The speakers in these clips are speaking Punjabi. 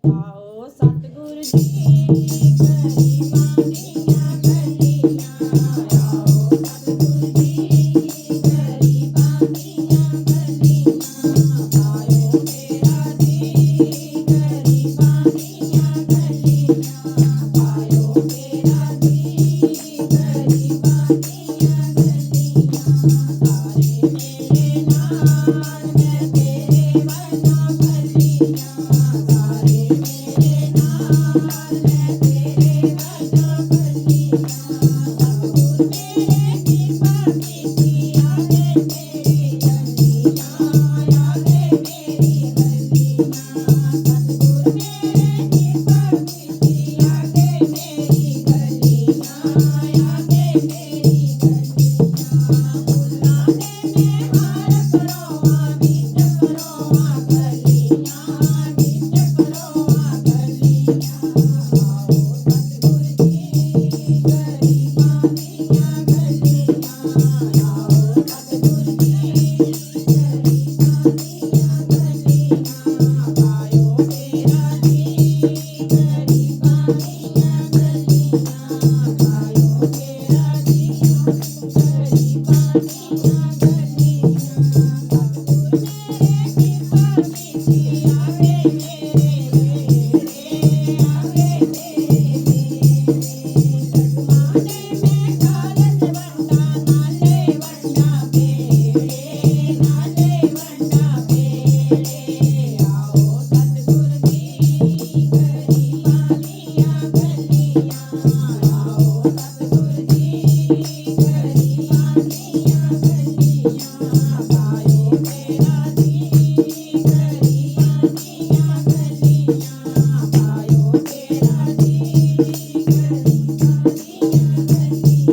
ਆਓ ਸਤਿਗੁਰ ਜੀ ਗਰੀਬਾਂ ਦੀਆਂ ਗਲੀਆਂ, ਆਓ ਸਤਿਗੁਰ ਜੀ ਗਰੀਬਾਂ ਦੀਆਂ ਗਲੀਆਂ, ਆਇਓ ਮੇਰਾ ਜੀ ਗਰੀਬਾਂ ਦੀਆਂ ਗਲੀਆਂ, ਆਇਓ ਮੇਰਾ ਜੀ ਗਰੀਬਾਂ ਦੀਆਂ ਗਲੀਆਂ, ਸਾਰੇ ਮੇਰੇ ਨਾਲ ਮੈਂ ਤੇਰੇ ਵਨਾ ਭਲੀਆਂ, ਸਾਰੇ ਮੇਰੇ ਨਾਲ ਮੈਂ ਤੇਰੇ ਵਨਾ ਭਲੀਆਂ, ਸਤਿਗੁਰ ਮੇਰੇ ਕਿਰਪਾ ਕੀਤੀ ਆਵੇ ਮੇਰੀ ਗਲੀਆਂ, ਆਵੇ ਮੇਰੀ ਗਲੀਆਂ, ਸਤਿਗੁਰ ਮੇਰੇ ਕਿਰਪਾ ਕੀਤੀ ਆਵੇ ਮੇਰੀ ਗਲੀਆਂ, ਆਵੇ ਮੇਰੀ ਗਲੀਆਂ, ਫੁੱਲਾਂ ਦੇ ਮੈਂ ਹਾਰ ਪਰੋਆਂ ਵਿੱਚ ਪਰੋਆਂ ਗਲੀਆਂ, ਵਿੱਚ ਪਰੋਆਂ ਗਲੀਆਂ, ਆਓ ਸਤਿਗੁਰ ਜੀ ਗਰੀਬਾਂ ਦੀਆਂ ਗਲੀਆਂ, ਆਓ ਸਤਿਗੁਰ ਜੀ ਗਰੀਬਾਂ ਦੀਆਂ ਗਲੀਆਂ, ਆਇਓ ਮੇਰਾ ਜੀ ਗਰੀਬਾਂ ਦੀਆਂ ਗਲੀਆਂ, ਆਇਓ ਮੇਰਾ ਜੀ ਗਰੀਬਾਂ ਦੀਆਂ ਗਲੀਆਂ, ਸਤਿਗੁਰ ਮੇਰੇ ਕਿਰਪਾ ਕੀਤੀ ਆਵੇ ਮੇਰੇ ਵੇਲੇ, ਆਵੇ ਮੇਰੇ ਵੇਲੇ, ਲਡੂਆਂ ਦੇ ਮੈਂ ਕਾਲਜ ਵੰਡਾਂ, ਨਾਲੇ ਵੰਡਾਂ ਵੇਲੇ, ਨਾਲੇ ਵੰਡਾਂ ਵੇਲੇ, ਆਓ ਸਤਿਗੁਰ ਜੀ ਗਰੀਬਾਂ ਦੀਆਂ ਗਲੀਆਂ, ਆਓ ਸਤਿਗੁਰ ਜੀ ਗਰੀਬਾਂ ਦੀਆਂ ਗਲੀਆਂ, ਆਇਓ ਮੇਰਾ ਜੀ ਗਰੀਬਾਂ ਦੀਆਂ ਗਲੀਆਂ, ਆਇਓ ਮੇਰਾ ਜੀ ਗਰੀਬਾਂ ਦੀਆਂ ਗਲੀਆਂ,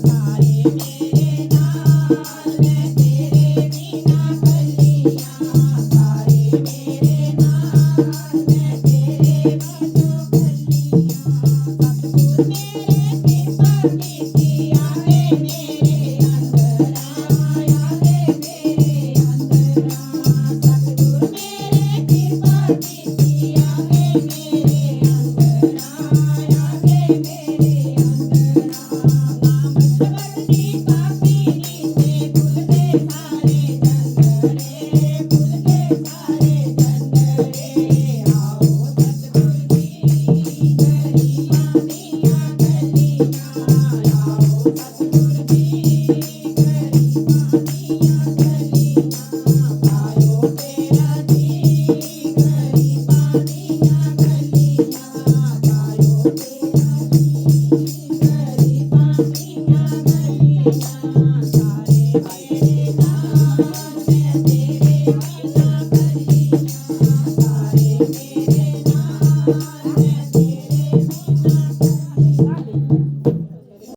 ਸਾਰੇ ਮੇਰੇ ਨਾਲ ਮੈਂ ਤੇਰੇ ਬਿਨਾ ਭਲੀਆਂ, ਸਾਰੇ ਮੇਰੇ ਨਾਲ ਮੈਂ ਤੇਰੇ ਵਜੋਂ ਭਲੀਆਂ, ਸਤਿਗੁਰ ਮੇਰੇ ਕਿਰਪਾ ਕੀਤੀ ਆਵੇ ਮੇਰੇ ਅੰਦਰਾਂ, ਆਵੇ ਮੇਰੇ ਅੰਦਰਾਂ, ਸਤਿਗੁਰ ਮੇਰੇ ਕਿਰਪਾ ਕੀਤੀ ਆਵੇ ਮੇਰੇ ਅੰਦਰਾਂ, ਆਵੇ ਮੇਰੇ ਅੰਦਰਾਂ, ਨਾਮ ਸ਼ਬਦ ਦੀ ਪਾਪੀ ਨੀਤੇ ਭੁੱਲਦੇ ਸਾਰੇ ਚੰਦਰੇ, ਭੁੱਲਦੇ ਸਾਰੇ ਚੰਦਰੇ, ਆਓ ਸਤਿਗੁਰ ਜੀ ਗਰੀਬਾਂ ਦੀਆਂ ਗਲੀਆਂ, ਆਓ ਸਤਿਗੁਰ ਜੀ ਗਰੀਬਾਂ ਦੀਆਂ ਗਲੀਆਂ, ਆਇਓ ਮੇਰਾ ਜੀ ਗਰੀਬਾਂ ਦੀਆਂ ਗਲੀਆਂ, ਆਇਓ ਮੇਰਾ ਜੀ ਗਰੀਬਾਂ ਦੀਆਂ ਗਲੀਆਂ, ਸਾਰੇ ਮੇਰੇ ਨਾਲ ਮੈਂ ਤੇਰੇ ਬਿਨਾ ਭਲੀਆਂ, ਸਾਰੇ ਮੇਰੇ ਨਾਲ